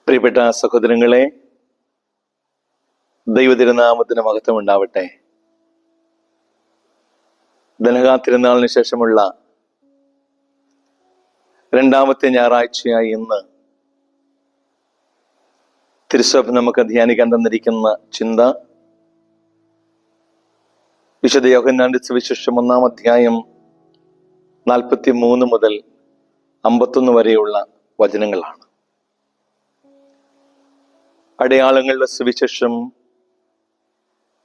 പ്രിയപ്പെട്ട സഹോദരങ്ങളെ, ദൈവതിരുനാമത്തിന് മഹത്വം ഉണ്ടാവട്ടെ. ധനഹാ തിരുനാളിന് ശേഷമുള്ള രണ്ടാമത്തെ ഞായറാഴ്ചയായി ഇന്ന് തിരുസഭ നമുക്ക് ധ്യാനിക്കാൻ തന്നിരിക്കുന്ന ചിന്ത വിശുദ്ധ യോഹന്നാന്റെ സുവിശേഷം 1-ാം അധ്യായം 43 മുതൽ 51 വരെയുള്ള വചനങ്ങളാണ്. അടയാളങ്ങളുടെ സുവിശേഷം,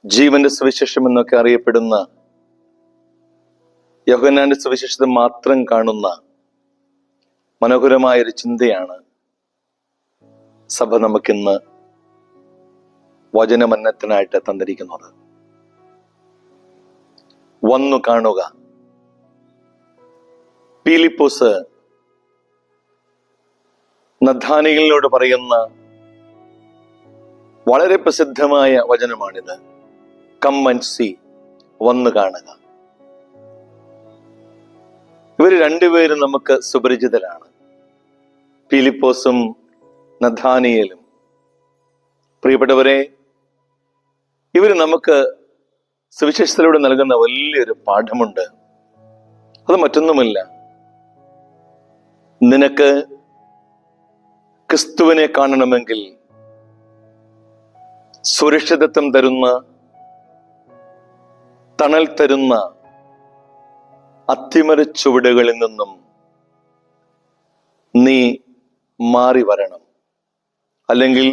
ജീവന്റെ സുവിശേഷം എന്നൊക്കെ അറിയപ്പെടുന്ന യോഹന്നാന്റെ സുവിശേഷത്തെ മാത്രം കാണുന്ന മനോഹരമായൊരു ചിന്തയാണ് സഭ നമുക്കിന്ന് വചനമന്നത്തിനായിട്ട് തന്നിരിക്കുന്നത്. വന്നു കാണുക. പീലിപ്പോസ് നഥാനിയേലിനോട് പറയുന്ന വളരെ പ്രസിദ്ധമായ വചനമാണിത്. കം ആൻഡ് സീ, വന്നു കാണുക. ഇവർ രണ്ടുപേരും നമുക്ക് സുപരിചിതരാണ്, പീലിപ്പോസും നഥാനിയേലും. പ്രിയപ്പെട്ടവരെ, ഇവർ നമുക്ക് സുവിശേഷത്തിലൂടെ നൽകുന്ന വലിയൊരു പാഠമുണ്ട്. അത് മറ്റൊന്നുമില്ല, നിനക്ക് ക്രിസ്തുവിനെ കാണണമെങ്കിൽ സുരക്ഷിതത്വം തരുന്ന, തണൽ തരുന്ന അത്തിമര ചുവടുകളിൽ നിന്നും നീ മാറി വരണം, അല്ലെങ്കിൽ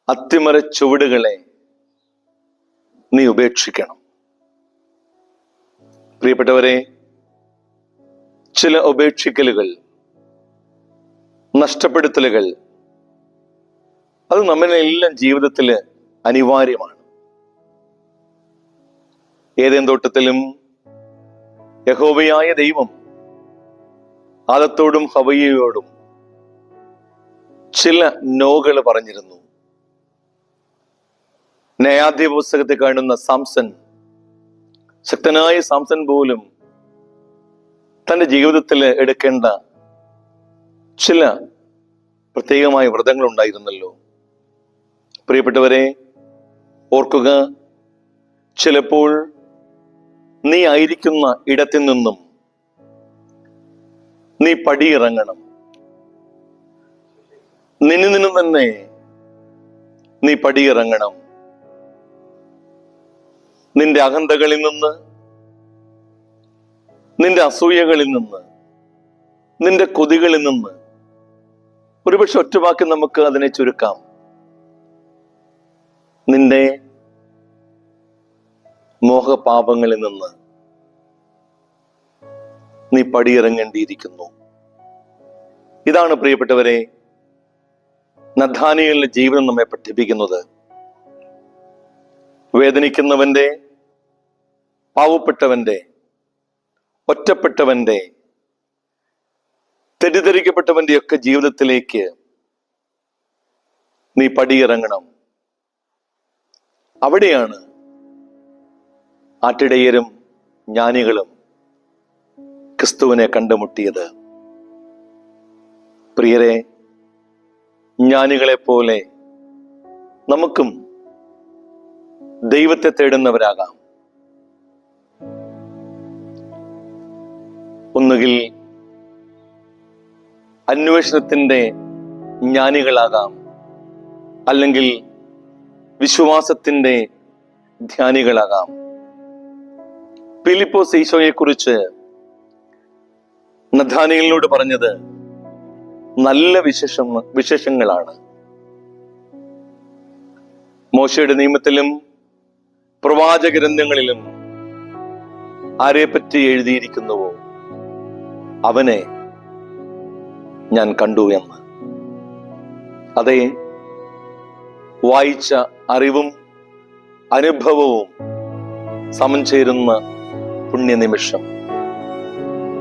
അത്തിമര ചുവടുകളെ നീ ഉപേക്ഷിക്കണം. പ്രിയപ്പെട്ടവരെ, ചില ഉപേക്ഷിക്കലുകൾ, നഷ്ടപ്പെടുത്തലുകൾ, അത് നമ്മളെല്ലാം ജീവിതത്തിൽ അനിവാര്യമാണ്. ഏദേൻ തോട്ടത്തിലും യഹോവയായ ദൈവം ആദത്തോടും ഹവ്വയോടും ചില നോകൾ പറഞ്ഞിരുന്നു. ന്യായാധിപ പുസ്തകത്തിൽ കാണുന്ന സാംസൺ, ശക്തനായ സാംസൺ പോലും തന്റെ ജീവിതത്തിൽ എടുക്കേണ്ട ചില പ്രത്യേകമായ വ്രതങ്ങൾ ഉണ്ടായിരുന്നല്ലോ. പ്രിയപ്പെട്ടവരെ, ഓർക്കുക, ചിലപ്പോൾ നീ ആയിരിക്കുന്ന ഇടത്തിൽ നിന്നും നീ പടിയിറങ്ങണം. നിന്നിൽ നിന്നും തന്നെ നീ പടിയിറങ്ങണം. നിന്റെ അഹന്തകളിൽ നിന്ന്, നിന്റെ അസൂയകളിൽ നിന്ന്, നിന്റെ കൊതികളിൽ നിന്ന്, ഒരുപക്ഷെ ഒറ്റവാക്കി നമുക്ക് അതിനെ ചുരുക്കാം, നിന്റെ മോഹപാപങ്ങളിൽ നിന്ന് നീ പടിയിറങ്ങേണ്ടിയിരിക്കുന്നു. ഇതാണ് പ്രിയപ്പെട്ടവരെ നഥാനിയേലിന്റെ ജീവിതം നമ്മെ പഠിപ്പിക്കുന്നത്. വേദനിക്കുന്നവന്റെ, പാവപ്പെട്ടവന്റെ, ഒറ്റപ്പെട്ടവന്റെ, തെറ്റിദ്ധരിക്കപ്പെട്ടവന്റെ ഒക്കെ ജീവിതത്തിലേക്ക് നീ പടിയിറങ്ങണം. അവിടെയാണ് ആട്ടിടയരും ജ്ഞാനികളും ക്രിസ്തുവിനെ കണ്ടുമുട്ടിയത്. പ്രിയരെ, ജ്ഞാനികളെ പോലെ നമുക്കും ദൈവത്തെ തേടുന്നവരാകാം. ഒന്നുകിൽ അന്വേഷണത്തിന്റെ ജ്ഞാനികളാകാം, അല്ലെങ്കിൽ വിശ്വാസത്തിന്റെ ധ്യാനികളാകാം. പീലിപ്പോസ് ഈശോയെ കുറിച്ച് നഥാനിയേലിനോട് പറഞ്ഞത് നല്ല വിശേഷങ്ങളാണ്. മോശയുടെ നിയമത്തിലും പ്രവാചക ഗ്രന്ഥങ്ങളിലും ആരെപ്പറ്റി എഴുതിയിരിക്കുന്നുവോ അവനെ ഞാൻ കണ്ടു എന്ന്. അതെ, വായിച്ച അറിവും അനുഭവവും സമം ചേരുന്ന പുണ്യനിമിഷം.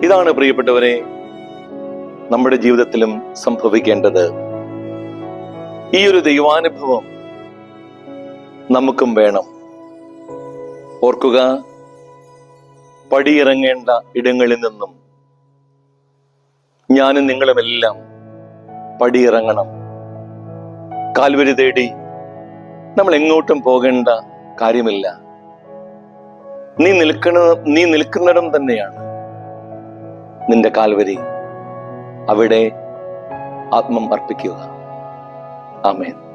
ഇതാണ് പ്രിയപ്പെട്ടവരെ നമ്മുടെ ജീവിതത്തിലും സംഭവിക്കേണ്ടത്. ഈ ഒരു ദൈവാനുഭവം നമുക്കും വേണം. ഓർക്കുക, പടിയിറങ്ങേണ്ട ഇടങ്ങളിൽ നിന്നും ഞാനും നിങ്ങളുമെല്ലാം പടിയിറങ്ങണം. കാൽവരി തേടി നമ്മൾ എങ്ങോട്ടും പോകേണ്ട കാര്യമില്ല. നീ നിൽക്കുന്നിടം തന്നെയാണ് നിന്റെ കാൽവരി. അവിടെ ആത്മം അർപ്പിക്കുക. ആമേൻ.